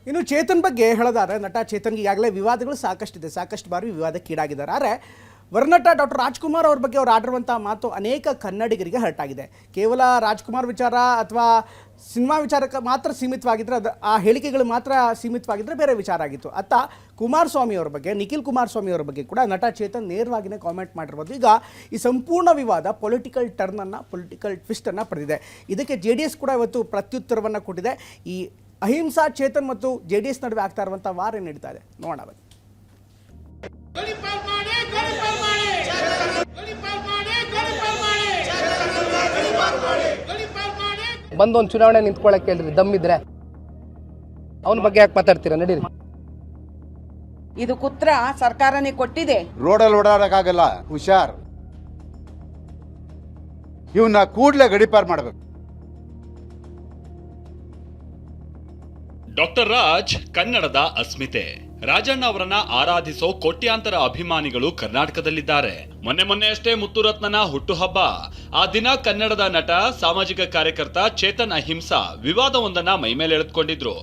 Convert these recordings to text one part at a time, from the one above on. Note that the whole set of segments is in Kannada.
ಇನ್ನು ಚೇತನ್ ಬಗ್ಗೆ ಹೇಳೋದಾದ್ರೆ ನಟ ಚೇತನ್ಗೆ ಈಗಾಗಲೇ ವಿವಾದಗಳು ಸಾಕಷ್ಟಿದೆ, ಸಾಕಷ್ಟು ಬಾರಿ ವಿವಾದಕ್ಕೀಡಾಗಿದ್ದಾರೆ. ಆದರೆ ವರ್ನಟ ಡಾಕ್ಟರ್ ರಾಜ್ಕುಮಾರ್ ಅವ್ರ ಬಗ್ಗೆ ಅವ್ರು ಆಡಿರುವಂಥ ಮಾತು ಅನೇಕ ಕನ್ನಡಿಗರಿಗೆ ಹರ್ಟ್ ಆಗಿದೆ. ಕೇವಲ ರಾಜ್ಕುಮಾರ್ ವಿಚಾರ ಅಥವಾ ಸಿನಿಮಾ ವಿಚಾರಕ್ಕೆ ಮಾತ್ರ ಸೀಮಿತವಾಗಿದ್ದರೆ, ಅದು ಆ ಹೇಳಿಕೆಗಳು ಮಾತ್ರ ಸೀಮಿತವಾಗಿದ್ದರೆ ಬೇರೆ ವಿಚಾರ ಆಗಿತ್ತು. ಅತ್ತ ಕುಮಾರಸ್ವಾಮಿ ಅವ್ರ ಬಗ್ಗೆ, ನಿಖಿಲ್ ಕುಮಾರಸ್ವಾಮಿ ಅವ್ರ ಬಗ್ಗೆ ಕೂಡ ನಟ ಚೇತನ್ ನೇರವಾಗಿಯೇ ಕಾಮೆಂಟ್ ಮಾಡಿರ್ಬೋದು. ಈಗ ಈ ಸಂಪೂರ್ಣ ವಿವಾದ ಪೊಲಿಟಿಕಲ್ ಟರ್ನನ್ನು, ಪೊಲಿಟಿಕಲ್ ಟ್ವಿಸ್ಟನ್ನು ಪಡೆದಿದೆ. ಇದಕ್ಕೆ JDS ಕೂಡ ಇವತ್ತು ಪ್ರತ್ಯುತ್ತರವನ್ನು ಕೊಟ್ಟಿದೆ. ಈ ಅಹಿಂಸಾ ಚೇತನ್ ಮತ್ತು JDS ನಡುವೆ ಆಗ್ತಾ ಇರುವಂಥ ವಾರ ಏನು ನಡೀತಾ ಇದೆ ನೋಡೋಣ ಬನ್ನಿ. ಬಂದೊಂದು ಚುನಾವಣೆ ನಿಂತ್ಕೊಳ್ಳಕ್ಕೆ ಹೇಳ್ರಿ, ದಮ್ಮಿದ್ರೆ ಅವನ ಬಗ್ಗೆ ಯಾಕೆ ಮಾತಾಡ್ತೀರಾ? ನಡೀರಿ. ಇದು ಕುತ್ರ ಸರ್ಕಾರನೇ ಕೊಟ್ಟಿದೆ. ರೋಡಲ್ಲಿ ಓಡಾಡಕ್ಕಾಗಲ್ಲ, ಹುಷಾರ್. ಇವನ್ನ ಕೂಡಲೇ ಗಡೀಪಾರ್ ಮಾಡಬೇಕು. ಡಾಕ್ಟರ್ ರಾಜ್ ಕನ್ನಡದ ಅಸ್ಮಿತೆ. ರಾಜಣ್ಣ ಅವರನ್ನ ಆರಾಧಿಸೋ ಕೋಟ್ಯಾಂತರ ಅಭಿಮಾನಿಗಳು ಕರ್ನಾಟಕದಲ್ಲಿದ್ದಾರೆ. ಮೊನ್ನೆಯಷ್ಟೇ ಮುತ್ತುರತ್ನನ ಹುಟ್ಟುಹಬ್ಬ. ಆ ದಿನ ಕನ್ನಡದ ನಟ, ಸಾಮಾಜಿಕ ಕಾರ್ಯಕರ್ತ ಚೇತನ್ ಅಹಿಂಸಾ ವಿವಾದವೊಂದನ್ನ ಮೈಮೇಲೆ ಎಳೆದುಕೊಂಡಿದ್ರು.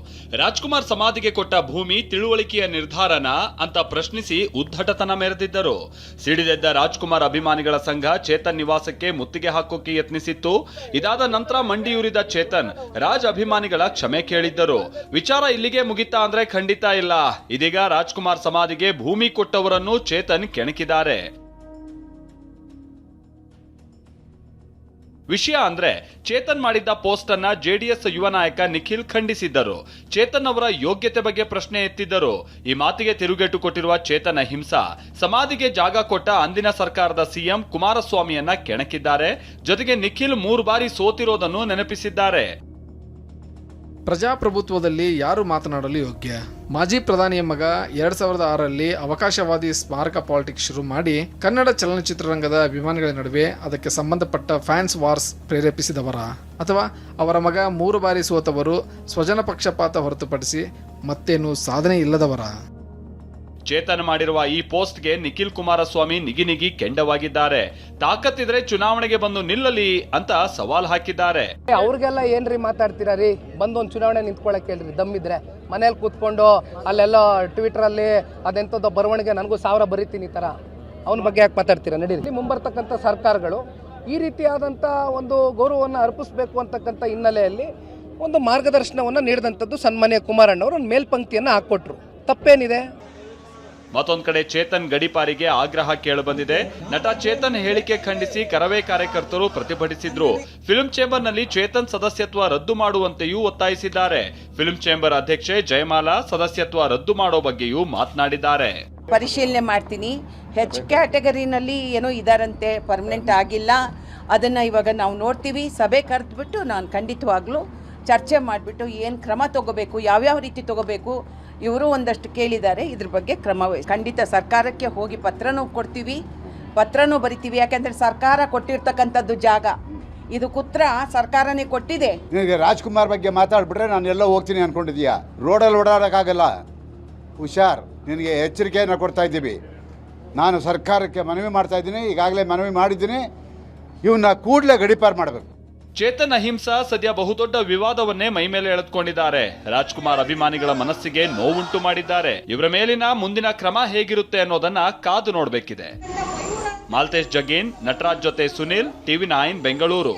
ರಾಜ್ಕುಮಾರ್ ಸಮಾಧಿಗೆ ಕೊಟ್ಟ ಭೂಮಿ ತಿಳುವಳಿಕೆಯ ನಿರ್ಧಾರನ ಅಂತ ಪ್ರಶ್ನಿಸಿ ಉದ್ದಟತನ ಮೆರೆದಿದ್ದರು. ಸಿಡಿದೆದ್ದ ರಾಜ್ಕುಮಾರ್ ಅಭಿಮಾನಿಗಳ ಸಂಘ ಚೇತನ್ ನಿವಾಸಕ್ಕೆ ಮುತ್ತಿಗೆ ಹಾಕೋಕೆ ಯತ್ನಿಸಿತ್ತು. ಇದಾದ ನಂತರ ಮಂಡಿಯೂರಿದ ಚೇತನ್ ರಾಜ್ ಅಭಿಮಾನಿಗಳ ಕ್ಷಮೆ ಕೇಳಿದ್ದರು. ವಿಚಾರ ಇಲ್ಲಿಗೆ ಮುಗಿತಾ ಅಂದ್ರೆ ಖಂಡಿತ ಇಲ್ಲ. ಇದೀಗ ರಾಜ್ಕುಮಾರ್ ಸಮಾಧಿಗೆ ಭೂಮಿ ಕೊಟ್ಟವರನ್ನು ಚೇತನ್ ಕೆಣಕಿದ್ದಾರೆ. ವಿಷಯ ಅಂದ್ರೆ ಚೇತನ್ ಮಾಡಿದ್ದ ಪೋಸ್ಟ್ ಅನ್ನ JDS ಯುವ ನಾಯಕ ನಿಖಿಲ್ ಖಂಡಿಸಿದ್ದರು. ಚೇತನ್ ಅವರ ಯೋಗ್ಯತೆ ಬಗ್ಗೆ ಪ್ರಶ್ನೆ ಎತ್ತಿದ್ದರು. ಈ ಮಾತಿಗೆ ತಿರುಗೇಟು ಕೊಟ್ಟಿರುವ ಚೇತನ್ ಅಹಿಂಸಾ ಸಮಾಧಿಗೆ ಜಾಗ ಕೊಟ್ಟ ಅಂದಿನ ಸರ್ಕಾರದ CM ಕುಮಾರಸ್ವಾಮಿಯನ್ನ ಕೆಣಕಿದ್ದಾರೆ. ಜೊತೆಗೆ ನಿಖಿಲ್ 3 ಬಾರಿ ಸೋತಿರೋದನ್ನು ನೆನಪಿಸಿದ್ದಾರೆ. ಪ್ರಜಾಪ್ರಭುತ್ವದಲ್ಲಿ ಯಾರು ಮಾತನಾಡಲು ಯೋಗ್ಯ? ಮಾಜಿ ಪ್ರಧಾನಿಯ ಮಗ 2006ರಲ್ಲಿ ಅವಕಾಶವಾದಿ ಸ್ಮಾರಕ ಪಾಲಿಟಿಕ್ಸ್ ಶುರು ಮಾಡಿ ಕನ್ನಡ ಚಲನಚಿತ್ರರಂಗದ ಅಭಿಮಾನಿಗಳ ನಡುವೆ ಅದಕ್ಕೆ ಸಂಬಂಧಪಟ್ಟ ಫ್ಯಾನ್ಸ್ ವಾರ್ಸ್ ಪ್ರೇರೇಪಿಸಿದವರ, ಅಥವಾ ಅವರ ಮಗ 3 ಬಾರಿ ಸೋತವರು ಸ್ವಜನ ಪಕ್ಷಪಾತ ಹೊರತುಪಡಿಸಿ ಮತ್ತೇನು ಸಾಧನೆ ಇಲ್ಲದವರ? ಚೇತನ್ ಮಾಡಿರುವ ಈ ಪೋಸ್ಟ್ಗೆ ನಿಖಿಲ್ ಕುಮಾರಸ್ವಾಮಿ ನಿಗಿ ಕೆಂಡವಾಗಿದ್ದಾರೆ. ತಾಕತ್ತಿದ್ರೆ ಚುನಾವಣೆಗೆ ಬಂದು ನಿಲ್ಲಲಿ ಅಂತ ಸವಾಲ್ ಹಾಕಿದ್ದಾರೆ. ಅವ್ರಿಗೆಲ್ಲ ಏನ್ರಿ ಮಾತಾಡ್ತೀರಾ ರೀ? ಬಂದೊಂದು ಚುನಾವಣೆ ನಿಂತ್ಕೊಳ್ಳಕ್ಕೆ ಹೇಳ್ರಿ, ದಮ್ಮಿದ್ರೆ. ಮನೇಲಿ ಕೂತ್ಕೊಂಡು ಅಲ್ಲೆಲ್ಲ ಟ್ವಿಟರ್ ಅಲ್ಲಿ ಅದೆಂತದ್ದು ಬರವಣಿಗೆ ನನಗೂ 1000 ಬರೀತೀನಿ ಈ ತರ, ಅವನ ಬಗ್ಗೆ ಯಾಕೆ ಮಾತಾಡ್ತೀರಾ? ನಡೀರಿ. ಮುಂಬರ್ತಕ್ಕಂಥ ಸರ್ಕಾರಗಳು ಈ ರೀತಿಯಾದಂಥ ಒಂದು ಗೌರವವನ್ನು ಅರ್ಪಿಸಬೇಕು ಅಂತಕ್ಕಂಥ ಹಿನ್ನೆಲೆಯಲ್ಲಿ ಒಂದು ಮಾರ್ಗದರ್ಶನವನ್ನು ನೀಡಿದಂಥದ್ದು ಸನ್ಮಾನ್ಯ ಕುಮಾರಣ್ಣವರು ಒಂದು ಮೇಲ್ಪಂಕ್ತಿಯನ್ನು ಹಾಕ್ಕೊಟ್ರು. ತಪ್ಪೇನಿದೆ? ಮತ್ತೊಂದು ಕಡೆ ಚೇತನ್ ಗಡೀಪಾರಿಗೆ ಆಗ್ರಹ ಕೇಳಿಬಂದಿದೆ. ನಟ ಚೇತನ್ ಹೇಳಿಕೆ ಖಂಡಿಸಿ ಕರವೇ ಕಾರ್ಯಕರ್ತರು ಪ್ರತಿಭಟಿಸಿದ್ರು. ಫಿಲ್ಮ್ ಚೇಂಬರ್ ನಲ್ಲಿ ಚೇತನ್ ಸದಸ್ಯತ್ವ ರದ್ದು ಮಾಡುವಂತೆಯೂ ಒತ್ತಾಯಿಸಿದ್ದಾರೆ. ಫಿಲ್ಮ್ ಚೇಂಬರ್ ಅಧ್ಯಕ್ಷೆ ಜಯಮಾಲಾ ಸದಸ್ಯತ್ವ ರದ್ದು ಮಾಡೋ ಬಗ್ಗೆಯೂ ಮಾತನಾಡಿದ್ದಾರೆ. ಪರಿಶೀಲನೆ ಮಾಡ್ತೀನಿ. ಹೆಚ್ ಕ್ಯಾಟಗರಿನಲ್ಲಿ ಏನೋ ಇದಾರಂತೆ, ಪರ್ಮನೆಂಟ್ ಆಗಿಲ್ಲ. ಅದನ್ನ ಇವಾಗ ನಾವು ನೋಡ್ತೀವಿ. ಸಭೆ ಕರೆದ್ಬಿಟ್ಟು ನಾನು ಖಂಡಿತವಾಗ್ಲೂ ಚರ್ಚೆ ಮಾಡಿಬಿಟ್ಟು ಏನು ಕ್ರಮ ತಗೋಬೇಕು, ಯಾವ್ಯಾವ ರೀತಿ ತಗೋಬೇಕು, ಇವರು ಒಂದಷ್ಟು ಕೇಳಿದ್ದಾರೆ. ಇದ್ರ ಬಗ್ಗೆ ಕ್ರಮ ಖಂಡಿತ ಸರ್ಕಾರಕ್ಕೆ ಹೋಗಿ ಪತ್ರನೂ ಕೊಡ್ತೀವಿ, ಪತ್ರನೂ ಬರಿತೀವಿ. ಯಾಕೆಂದ್ರೆ ಸರ್ಕಾರ ಕೊಟ್ಟಿರ್ತಕ್ಕಂಥದ್ದು ಜಾಗ ಇದು ಕುತ್ರ ಸರ್ಕಾರನೇ ಕೊಟ್ಟಿದೆ. ನಿನಗೆ ರಾಜ್ಕುಮಾರ್ ಬಗ್ಗೆ ಮಾತಾಡ್ಬಿಟ್ರೆ ನಾನು ಎಲ್ಲೋ ಹೋಗ್ತೀನಿ ಅನ್ಕೊಂಡಿದ್ಯಾ? ರೋಡಲ್ಲಿ ಓಡಾಡಕ್ಕಾಗಲ್ಲ, ಹುಷಾರ್. ನಿನಗೆ ಎಚ್ಚರಿಕೆಯನ್ನು ಕೊಡ್ತಾ ಇದ್ದೀವಿ. ನಾನು ಸರ್ಕಾರಕ್ಕೆ ಮನವಿ ಮಾಡ್ತಾ ಇದ್ದೀನಿ, ಈಗಾಗಲೇ ಮನವಿ ಮಾಡಿದ್ದೀನಿ. ಇವನ್ನ ಕೂಡಲೇ ಗಡೀಪಾರ್ ಮಾಡಬೇಕು. ಚೇತನ್ ಅಹಿಂಸಾ ಸದ್ಯ ಬಹುದೊಡ್ಡ ವಿವಾದವನ್ನೇ ಮೈಮೇಲೆ ಎಳೆದುಕೊಂಡಿದ್ದಾರೆ. ರಾಜ್ಕುಮಾರ್ ಅಭಿಮಾನಿಗಳ ಮನಸ್ಸಿಗೆ ನೋವುಂಟು ಮಾಡಿದ್ದಾರೆ. ಇವರ ಮೇಲಿನ ಮುಂದಿನ ಕ್ರಮ ಹೇಗಿರುತ್ತೆ ಅನ್ನೋದನ್ನ ಕಾದು ನೋಡಬೇಕಿದೆ. ಮಾಲ್ತೇಶ್ ಜಗೀನ್, ನಟರಾಜ್ ಜೊತೆ ಸುನಿಲ್, TV9 ಬೆಂಗಳೂರು.